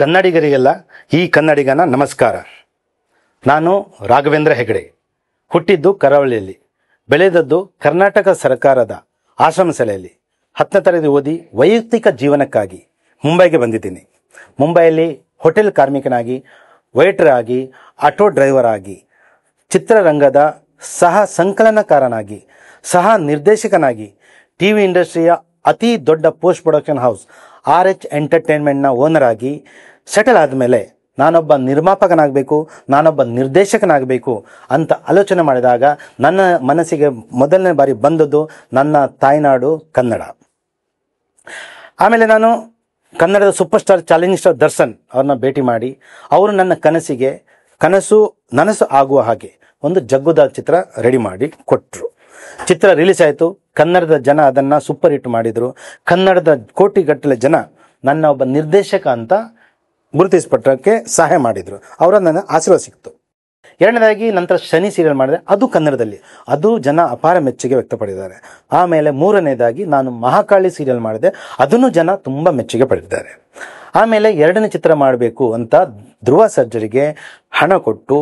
ಕನ್ನಡಿಗರಿಗೆಲ್ಲ ಈ ಕನ್ನಡಿಗನ ನಮಸ್ಕಾರ. ನಾನು ರಾಘವೇಂದ್ರ ಹೆಗಡೆ. ಹುಟ್ಟಿದ್ದು ಕರಾವಳಿಯಲ್ಲಿ, ಬೆಳೆದದ್ದು ಕರ್ನಾಟಕ ಸರ್ಕಾರದ ಆಶ್ರಮ ಶಾಲೆಯಲ್ಲಿ. 10ನೇ ತರಗತಿ ಓದಿ ವೈಯಕ್ತಿಕ ಜೀವನಕ್ಕಾಗಿ ಮುಂಬೈಗೆ ಬಂದಿದ್ದೀನಿ. ಮುಂಬೈಯಲ್ಲಿ ಹೋಟೆಲ್ ಕಾರ್ಮಿಕನಾಗಿ, ವೇಟರ್ ಆಗಿ, ಆಟೋ ಡ್ರೈವರ್ ಆಗಿ, ಚಿತ್ರರಂಗದ ಸಹ ಸಂಕಲನಕಾರನಾಗಿ, ಸಹ ನಿರ್ದೇಶಕನಾಗಿ, ಟಿ ವಿ ಇಂಡಸ್ಟ್ರಿಯ ಅತಿ ದೊಡ್ಡ ಪೋಸ್ಟ್ ಪ್ರೊಡಕ್ಷನ್ ಹೌಸ್ RH ಎಂಟರ್ಟೈನ್ಮೆಂಟ್ನ ಓನರ್ ಆಗಿ ಸೆಟಲ್ ಆದಮೇಲೆ ನಾನೊಬ್ಬ ನಿರ್ಮಾಪಕನಾಗಬೇಕು, ನಾನೊಬ್ಬ ನಿರ್ದೇಶಕನಾಗಬೇಕು ಅಂತ ಆಲೋಚನೆ ಮಾಡಿದಾಗ ನನ್ನ ಮನಸ್ಸಿಗೆ ಮೊದಲನೇ ಬಾರಿ ಬಂದದ್ದು ನನ್ನ ತಾಯ್ನಾಡು ಕನ್ನಡ. ಆಮೇಲೆ ನಾನು ಕನ್ನಡದ super star challenging star Darshan ಅವ್ರನ್ನ ಭೇಟಿ ಮಾಡಿ ಅವರು ನನ್ನ ನನಸು ಆಗುವ ಹಾಗೆ ಒಂದು ಜಗ್ಗುದ ಚಿತ್ರ ರೆಡಿ ಮಾಡಿ ಕೊಟ್ಟರು. ಚಿತ್ರ ರಿಲೀಸ್ ಆಯಿತು. ಕನ್ನಡದ ಜನ ಅದನ್ನು ಸೂಪರ್ ಹಿಟ್ ಮಾಡಿದರು. ಕನ್ನಡದ ಕೋಟಿಗಟ್ಟಲೆ ಜನ ನನ್ನ ಒಬ್ಬ ನಿರ್ದೇಶಕ ಅಂತ ಗುರುತಿಸ್ಪಟ್ಟಕ್ಕೆ ಸಹಾಯ ಮಾಡಿದರು. ಅವರ ನನ್ನ ಆಶೀರ್ವಾದ ಸಿಕ್ತು. ಎರಡನೇದಾಗಿ ನಂತರ ಶನಿ ಸೀರಿಯಲ್ ಮಾಡಿದೆ, ಅದು ಕನ್ನಡದಲ್ಲಿ, ಅದು ಜನ ಅಪಾರ ಮೆಚ್ಚುಗೆ ವ್ಯಕ್ತಪಡಿದ್ದಾರೆ. ಆಮೇಲೆ ಮೂರನೇದಾಗಿ ನಾನು ಮಹಾಕಾಳಿ ಸೀರಿಯಲ್ ಮಾಡಿದೆ, ಅದನ್ನು ಜನ ತುಂಬ ಮೆಚ್ಚುಗೆ ಪಡೆದಿದ್ದಾರೆ. ಆಮೇಲೆ ಎರಡನೇ ಚಿತ್ರ ಮಾಡಬೇಕು ಅಂತ ಧ್ರುವ ಸರ್ಜರಿಗೆ ಹಣ ಕೊಟ್ಟು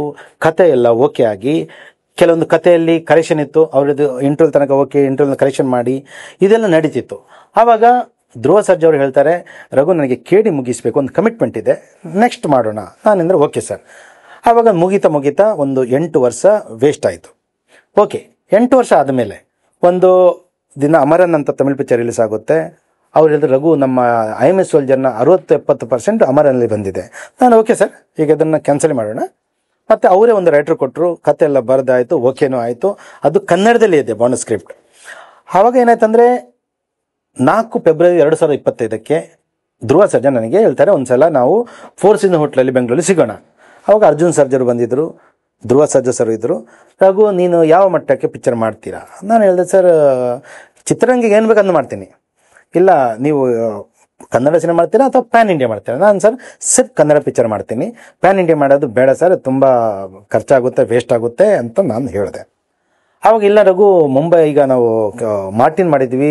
ಕತೆ ಎಲ್ಲ ಓಕೆ ಆಗಿ, ಕೆಲವೊಂದು ಕಥೆಯಲ್ಲಿ ಕರೆಕ್ಷನ್ ಇತ್ತು, ಅವ್ರದ್ದು ಇಂಟರ್ವ್ಯೂ ತನಕ ಓಕೆ, ಇಂಟರ್ವ್ಯೂನ ಕರೆಕ್ಷನ್ ಮಾಡಿ ಇದೆಲ್ಲ ನಡೀತಿತ್ತು. ಆವಾಗ ಧ್ರುವ ಸರ್ಜ್ ಅವರು ಹೇಳ್ತಾರೆ, ರಘು ನನಗೆ KD ಮುಗಿಸ್ಬೇಕು, ಒಂದು ಕಮಿಟ್ಮೆಂಟ್ ಇದೆ, ನೆಕ್ಸ್ಟ್ ಮಾಡೋಣ. ನಾನೆಂದರೆ ಓಕೆ ಸರ್. ಆವಾಗ ಮುಗಿತಾ ಒಂದು 8 ವರ್ಷ ವೇಸ್ಟ್ ಆಯಿತು. ಓಕೆ, 8 ವರ್ಷ ಆದಮೇಲೆ ಒಂದು ದಿನ ಅಮರನ್ ಅಂತ ತಮಿಳ್ ಪಿಕ್ಚರ್ ರಿಲೀಸ್ ಆಗುತ್ತೆ. ಅವ್ರು ಹೇಳಿದ್ರು, ರಘು ನಮ್ಮ IMS ಸೋಲ್ಜರ್ನ 60-70% ಅಮರನಲ್ಲಿ ಬಂದಿದೆ. ನಾನು ಓಕೆ ಸರ್, ಈಗ ಅದನ್ನು ಕ್ಯಾನ್ಸಲ್ ಮಾಡೋಣ. ಮತ್ತು ಅವರೇ ಒಂದು ರೈಟರ್ ಕೊಟ್ಟರು, ಕತೆ ಎಲ್ಲ ಬರೆದಾಯಿತು, ಓಕೆನೂ ಆಯಿತು. ಅದು ಕನ್ನಡದಲ್ಲಿ ಇದೆ ಬಾಂಡ್ ಸ್ಕ್ರಿಪ್ಟ್. ಆವಾಗ ಏನಾಯ್ತಂದರೆ 4 ಫೆಬ್ರವರಿ 2025ಕ್ಕೆ ಧ್ರುವ ಸರ್ಜಾ ನನಗೆ ಹೇಳ್ತಾರೆ, ಒಂದು ಸಲ ನಾವು ಫೋರ್ ಸೀಸನ್ ಹೋಟ್ಲಲ್ಲಿ ಬೆಂಗಳೂರಲ್ಲಿ ಸಿಗೋಣ. ಆವಾಗ ಅರ್ಜುನ್ ಸರ್ಜರು ಬಂದಿದ್ದರು, ಧ್ರುವ ಸರ್ಜಾ ಸರ್ ಇದ್ದರು. ರಘು ನೀನು ಯಾವ ಮಟ್ಟಕ್ಕೆ ಪಿಕ್ಚರ್ ಮಾಡ್ತೀರಾ? ನಾನು ಹೇಳಿದೆ, ಸರ್ ಚಿತ್ರರಂಗಿಗೆ ಏನು ಬೇಕಂದು ಮಾಡ್ತೀನಿ. ಇಲ್ಲ ನೀವು ಕನ್ನಡ ಸಿನಿಮಾ ಮಾಡ್ತೀರಾ ಅಥವಾ ಪ್ಯಾನ್ ಇಂಡಿಯಾ ಮಾಡ್ತೀರಾ? ನಾನು ಸಿರ್ಫ್ ಕನ್ನಡ ಪಿಕ್ಚರ್ ಮಾಡ್ತೀನಿ, ಪ್ಯಾನ್ ಇಂಡಿಯಾ ಮಾಡೋದು ಬೇಡ ಸರ್, ತುಂಬ ಖರ್ಚಾಗುತ್ತೆ, ವೇಸ್ಟ್ ಆಗುತ್ತೆ ಅಂತ ನಾನು ಹೇಳಿದೆ. ಆವಾಗ ಇಲ್ಲ ರಘು, ಮುಂಬೈ ಈಗ ನಾವು ಮಾರ್ಟಿನ್ ಮಾಡಿದ್ದೀವಿ,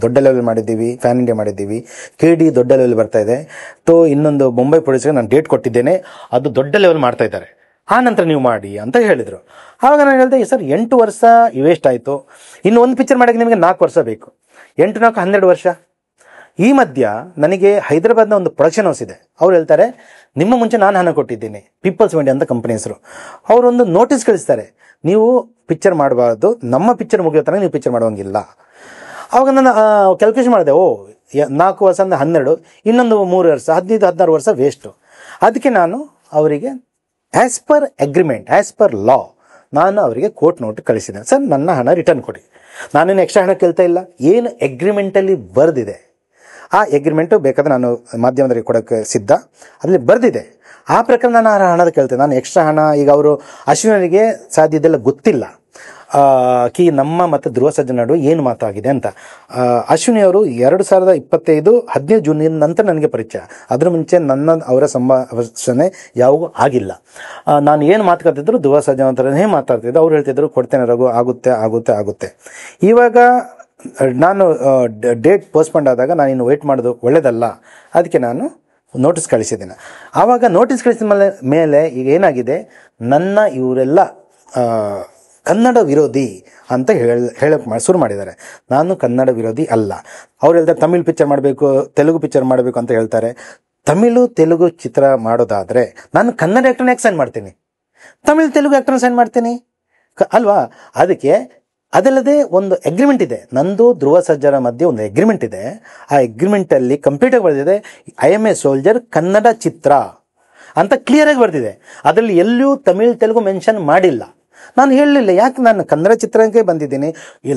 ದೊಡ್ಡ ಲೆವೆಲ್ ಮಾಡಿದ್ದೀವಿ, ಪ್ಯಾನ್ ಇಂಡಿಯಾ ಮಾಡಿದ್ದೀವಿ, KD ದೊಡ್ಡ ಲೆವೆಲ್ ಬರ್ತಾ ಇದೆ, ಇನ್ನೊಂದು ಮುಂಬೈ ಪ್ರೊಡ್ಯೂಸರ್ಗೆ ನಾನು ಡೇಟ್ ಕೊಟ್ಟಿದ್ದೇನೆ, ಅದು ದೊಡ್ಡ ಲೆವೆಲ್ ಮಾಡ್ತಾ ಇದ್ದಾರೆ, ಆ ನಂತರ ನೀವು ಮಾಡಿ ಅಂತ ಹೇಳಿದರು. ಆವಾಗ ನಾನು ಹೇಳಿದೆ, ಸರ್ 8 ವರ್ಷ ವೇಸ್ಟ್ ಆಯಿತು, ಇನ್ನು ಒಂದು ಪಿಕ್ಚರ್ ಮಾಡೋಕ್ಕೆ ನಿಮಗೆ 4 ವರ್ಷ ಬೇಕು, 8 4 12 ವರ್ಷ. ಈ ಮಧ್ಯ ನನಗೆ ಹೈದರಾಬಾದ್ನ ಒಂದು ಪ್ರೊಡಕ್ಷನ್ ಹೌಸ್ ಇದೆ, ಅವ್ರು ಹೇಳ್ತಾರೆ, ನಿಮ್ಮ ಮುಂಚೆ ನಾನು ಹಣ ಕೊಟ್ಟಿದ್ದೀನಿ, ಪೀಪಲ್ಸ್ ಮೀಡಿಯಾ ಅಂತ ಕಂಪನಿ ಹೆಸರು. ಅವರೊಂದು ನೋಟಿಸ್ ಕಳಿಸ್ತಾರೆ, ನೀವು ಪಿಕ್ಚರ್ ಮಾಡಬಾರ್ದು, ನಮ್ಮ ಪಿಕ್ಚರ್ ಮುಗಿಯೋ ತನಕ ನೀವು ಪಿಕ್ಚರ್ ಮಾಡೋಂಗಿಲ್ಲ. ಆವಾಗ ನಾನು ಕ್ಯಾಲ್ಕುಲೇಷನ್ ಮಾಡಿದೆ, 4 ವರ್ಷ ಅಂದರೆ 12, ಇನ್ನೊಂದು 3 ವರ್ಷ, 15-16 ವರ್ಷ ವೇಸ್ಟು. ಅದಕ್ಕೆ ನಾನು ಅವರಿಗೆ as per agreement, as per law ನಾನು ಅವರಿಗೆ ಕೋರ್ಟ್ ನೋಟ್ ಕಳಿಸಿದೆ, ಸರ್ ನನ್ನ ಹಣ ರಿಟರ್ನ್ ಕೊಡಿ, ನಾನೇನು ಎಕ್ಸ್ಟ್ರಾ ಹಣ ಕೇಳ್ತಾ ಇಲ್ಲ, ಏನು ಅಗ್ರಿಮೆಂಟಲ್ಲಿ ಬರೆದಿದೆ ಆ ಅಗ್ರಿಮೆಂಟು ಬೇಕಾದರೆ ನಾನು ಮಾಧ್ಯಮದವರಿಗೆ ಕೊಡೋಕ್ಕೆ ಸಿದ್ಧ, ಅದರಲ್ಲಿ ಬರೆದಿದೆ, ಆ ಪ್ರಕಾರ ನಾನು ಹಣದ ಕೇಳ್ತೇನೆ. ನಾನು ಎಕ್ಸ್ಟ್ರಾ ಹಣ, ಈಗ ಅವರು ಅಶ್ವಿನವರಿಗೆ ಸಾಧ್ಯ ಇದೆಲ್ಲ ಗೊತ್ತಿಲ್ಲ ನಮ್ಮ ಮತ್ತು ಧ್ರುವ ಸರ್ಜಾ ನಡುವೆ ಏನು ಮಾತಾಗಿದೆ ಅಂತ. ಅಶ್ವಿನಿ ಅವರು 2025 15 ಜೂನ್ ನಂತರ ನನಗೆ ಪರಿಚಯ, ಅದರ ಮುಂಚೆ ಅವರ ಸಂಭಾಷಣೆ ಯಾವಾಗೂ ಆಗಿಲ್ಲ. ನಾನು ಏನು ಮಾತುಕತಿದ್ರು ಧ್ರುವ ಸರ್ಜಾ ಹತ್ರನೇ ಮಾತಾಡ್ತಿದ್ದೆ. ಅವ್ರು ಹೇಳ್ತಿದ್ರು, ಕೊಡ್ತೇನೆ ರಘು, ಆಗುತ್ತೆ. ಇವಾಗ ನಾನು ಡೇಟ್ ಪೋಸ್ಟ್ಪೋಂಡ್ ಆದಾಗ ನಾನು ಇನ್ನು ವೆಯ್ಟ್ ಮಾಡೋದು ಒಳ್ಳೆಯದಲ್ಲ, ಅದಕ್ಕೆ ನಾನು ನೋಟಿಸ್ ಕಳಿಸಿದ್ದೇನೆ. ಆವಾಗ ನೋಟಿಸ್ ಕಳಿಸಿದ ಮೇಲೆ ಈಗ ಏನಾಗಿದೆ, ನನ್ನ ಇವರೆಲ್ಲ ಕನ್ನಡ ವಿರೋಧಿ ಅಂತ ಹೇಳಕ್ಕೆ ಶುರು ಮಾಡಿದ್ದಾರೆ. ನಾನು ಕನ್ನಡ ವಿರೋಧಿ ಅಲ್ಲ. ಅವ್ರು ಹೇಳ್ತಾರೆ ತಮಿಳ್ ಪಿಕ್ಚರ್ ಮಾಡಬೇಕು, ತೆಲುಗು ಪಿಕ್ಚರ್ ಮಾಡಬೇಕು ಅಂತ ಹೇಳ್ತಾರೆ. ತಮಿಳು ತೆಲುಗು ಚಿತ್ರ ಮಾಡೋದಾದರೆ ನಾನು ಕನ್ನಡ ಆ್ಯಕ್ಟರ್ನ ಯಾಕೆ ಸೈನ್ ಮಾಡ್ತೀನಿ, ತಮಿಳು ತೆಲುಗು ಆ್ಯಕ್ಟರ್ನ ಸೈನ್ ಮಾಡ್ತೀನಿ ಅಲ್ವಾ? ಅದಕ್ಕೆ ಅದಲ್ಲದೆ ಒಂದು ಅಗ್ರಿಮೆಂಟ್ ಇದೆ, ನಂದು ಧ್ರುವ ಸರ್ಜಾರ ಮಧ್ಯೆ ಒಂದು ಅಗ್ರಿಮೆಂಟ್ ಇದೆ. ಆ ಅಗ್ರಿಮೆಂಟಲ್ಲಿ ಕಂಪ್ಲೀಟಾಗಿ ಬರೆದಿದೆ, IMS ಸೋಲ್ಜರ್ ಕನ್ನಡ ಚಿತ್ರ ಅಂತ ಕ್ಲಿಯರಾಗಿ ಬರೆದಿದೆ. ಅದರಲ್ಲಿ ಎಲ್ಲೂ ತಮಿಳ್ ತೆಲುಗು ಮೆನ್ಷನ್ ಮಾಡಿಲ್ಲ. ನಾನು ಹೇಳಲಿಲ್ಲ, ಯಾಕೆ ನಾನು ಕನ್ನಡ ಚಿತ್ರರಂಗಕ್ಕೆ ಬಂದಿದ್ದೀನಿ. ಈ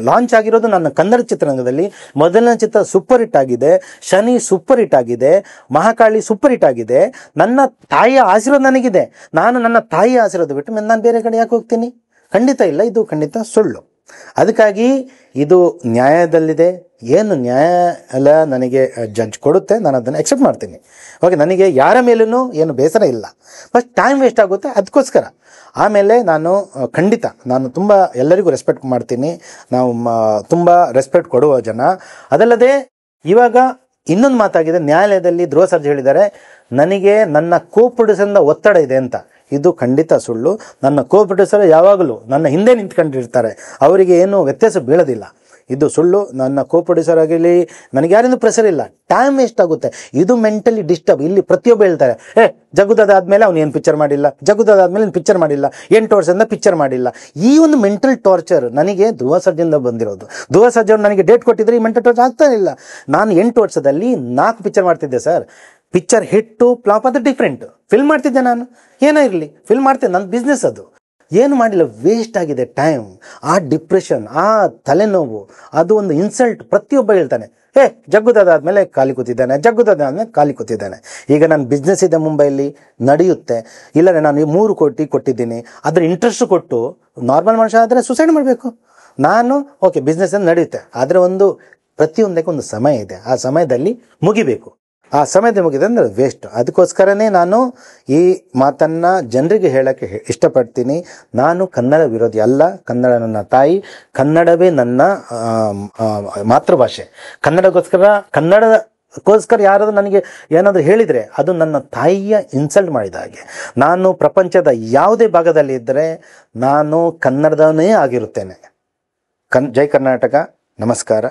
ಲಾಂಚ್ ಆಗಿರೋದು ನನ್ನ ಕನ್ನಡ ಚಿತ್ರರಂಗದಲ್ಲಿ. ಮೊದಲನೇ ಚಿತ್ರ ಸೂಪರ್ ಹಿಟ್ ಆಗಿದೆ, ಶನಿ ಸೂಪರ್ ಹಿಟ್ ಆಗಿದೆ, ಮಹಾಕಾಳಿ ಸೂಪರ್ ಹಿಟ್ ಆಗಿದೆ. ನನ್ನ ತಾಯಿಯ ಆಶೀರ್ವಾದ ನನಗಿದೆ. ನಾನು ನನ್ನ ತಾಯಿಯ ಆಶೀರ್ವಾದ ಬಿಟ್ಟು ನಾನು ಬೇರೆ ಕಡೆ ಯಾಕೆ ಹೋಗ್ತೀನಿ? ಖಂಡಿತ ಇಲ್ಲ, ಇದು ಖಂಡಿತ ಸುಳ್ಳು. ಅದಕ್ಕಾಗಿ ಇದು ನ್ಯಾಯದಲ್ಲಿದೆ, ಏನು ನ್ಯಾಯಾಲಯ ನನಗೆ ಜಡ್ಜ್ ಕೊಡುತ್ತೆ ನಾನು ಅದನ್ನು ಎಕ್ಸೆಪ್ಟ್ ಮಾಡ್ತೀನಿ. ಓಕೆ, ನನಗೆ ಯಾರ ಮೇಲೂ ಏನು ಬೇಸರ ಇಲ್ಲ, ಫಸ್ಟ್ ಟೈಮ್ ವೇಸ್ಟ್ ಆಗುತ್ತೆ ಅದಕ್ಕೋಸ್ಕರ. ಆಮೇಲೆ ನಾನು ಖಂಡಿತ ನಾನು ತುಂಬ ಎಲ್ಲರಿಗೂ ರೆಸ್ಪೆಕ್ಟ್ ಮಾಡ್ತೀನಿ, ನಾವು ತುಂಬ ರೆಸ್ಪೆಕ್ಟ್ ಕೊಡುವ ಜನ. ಅದಲ್ಲದೆ ಇವಾಗ ಇನ್ನೊಂದು ಮಾತಾಗಿದೆ, ನ್ಯಾಯಾಲಯದಲ್ಲಿ ಧ್ರುವ ಸರ್ಜಾ ಹೇಳಿದ್ದಾರೆ ನನಗೆ ನನ್ನ ಕೋ ಪ್ರೊಡ್ಯೂಸರಿಂದ ಒತ್ತಡ ಇದೆ ಅಂತ. ಇದು ಖಂಡಿತ ಸುಳ್ಳು. ನನ್ನ ಕೋ ಪ್ರೊಡ್ಯೂಸರ್ ಯಾವಾಗಲೂ ನನ್ನ ಹಿಂದೆ ನಿಂತ್ಕೊಂಡಿರ್ತಾರೆ, ಅವರಿಗೆ ಏನು ವ್ಯತ್ಯಾಸ ಬೀಳೋದಿಲ್ಲ. ಇದು ಸುಳ್ಳು. ನನ್ನ ಕೋ ಪ್ರೊಡ್ಯೂಸರ್ ಆಗಲಿ ನನಗೆ ಯಾರಿಂದ ಪ್ರೆಷರ್ ಇಲ್ಲ. ಟೈಮ್ ವೇಸ್ಟ್ ಆಗುತ್ತೆ. ಇದು ಮೆಂಟಲಿ ಡಿಸ್ಟರ್ಬ್. ಇಲ್ಲಿ ಪ್ರತಿಯೊಬ್ಬ ಹೇಳ್ತಾರೆ, ಜಗ್ಗುದಾದ ಆದಮೇಲೆ ಅವ್ನು ಏನು ಪಿಕ್ಚರ್ ಮಾಡಿಲ್ಲ, ಜಗ್ಗುದಾದ ಆದಮೇಲೆ ಏನು ಪಿಕ್ಚರ್ ಮಾಡಿಲ್ಲ, 8 ವರ್ಷದಿಂದ ಪಿಕ್ಚರ್ ಮಾಡಿಲ್ಲ. ಈ ಒಂದು ಮೆಂಟಲ್ ಟಾರ್ಚರ್ ನನಗೆ ಧ್ರುವ ಸರ್ಜಾದಿಂದ ಬಂದಿರೋದು. ಧ್ರುವ ಸರ್ಜಾ ಅವರು ನನಗೆ ಡೇಟ್ ಕೊಟ್ಟಿದ್ರೆ ಈ ಮೆಂಟಲ್ ಟಾರ್ಚರ್ ಆಗ್ತಾ ಇಲ್ಲ. ನಾನು 8 ವರ್ಷದಲ್ಲಿ 4 ಪಿಕ್ಚರ್ ಮಾಡ್ತಿದ್ದೆ ಸರ್. ಪಿಕ್ಚರ್ ಹಿಟ್ಟು ಫ್ಲಾಪ್ ಅದು ಡಿಫ್ರೆಂಟ್. ಫಿಲ್ಮ್ ಮಾಡ್ತಿದ್ದೆ ನಾನು, ಏನೋ ಇರಲಿ ಫಿಲ್ಮ್ ಮಾಡ್ತಿದ್ದೆ, ನನ್ನ ಬಿಸ್ನೆಸ್ ಅದು. ಏನು ಮಾಡಿಲ್ಲ, ವೇಸ್ಟ್ ಆಗಿದೆ ಟೈಮ್. ಆ ಡಿಪ್ರೆಷನ್, ಆ ತಲೆನೋವು, ಅದು ಒಂದು ಇನ್ಸಲ್ಟ್. ಪ್ರತಿಯೊಬ್ಬ ಹೇಳ್ತಾನೆ, ಜಗ್ಗುದಾದಾದ್ಮೇಲೆ ಖಾಲಿ ಕೂತಿದ್ದಾನೆ, ಜಗ್ಗುದಾದಾದ್ಮೇಲೆ ಖಾಲಿ ಕೂತಿದ್ದಾನೆ. ಈಗ ನನ್ನ ಬಿಸ್ನೆಸ್ ಇದೆ ಮುಂಬೈಲಿ, ನಡೆಯುತ್ತೆ. ಇಲ್ಲರೆ ನಾನು 3 ಕೋಟಿ ಕೊಟ್ಟಿದ್ದೀನಿ, ಅದ್ರ ಇಂಟ್ರೆಸ್ಟ್ ಕೊಟ್ಟು ನಾರ್ಮಲ್ ಮನುಷ್ಯ ಆದರೆ ಸುಸೈಡ್ ಮಾಡಬೇಕು. ನಾನು ಓಕೆ ಬಿಸ್ನೆಸ್ ನಡೆಯುತ್ತೆ, ಆದರೆ ಪ್ರತಿಯೊಂದಕ್ಕೆ ಒಂದು ಸಮಯ ಇದೆ. ಆ ಸಮಯದಲ್ಲಿ ಮುಗಿಬೇಕು. ಆ ಸಮಯದಲ್ಲಿ ಮುಗಿದೆ ಅಂದರೆ ವೇಸ್ಟ್. ಅದಕ್ಕೋಸ್ಕರನೇ ನಾನು ಈ ಮಾತನ್ನು ಜನರಿಗೆ ಹೇಳೋಕ್ಕೆ ಇಷ್ಟಪಡ್ತೀನಿ. ನಾನು ಕನ್ನಡ ವಿರೋಧಿ ಅಲ್ಲ. ಕನ್ನಡ ನನ್ನ ತಾಯಿ, ಕನ್ನಡವೇ ನನ್ನ ಮಾತೃಭಾಷೆ. ಕನ್ನಡಕ್ಕೋಸ್ಕರ ಯಾರಾದರೂ ನನಗೆ ಏನಾದರೂ ಹೇಳಿದರೆ ಅದು ನನ್ನ ತಾಯಿಯ ಇನ್ಸಲ್ಟ್ ಮಾಡಿದ ಹಾಗೆ. ನಾನು ಪ್ರಪಂಚದ ಯಾವುದೇ ಭಾಗದಲ್ಲಿ ಇದ್ದರೆ ನಾನು ಕನ್ನಡದವನೇ ಆಗಿರುತ್ತೇನೆ. ಜೈ ಕರ್ನಾಟಕ. ನಮಸ್ಕಾರ.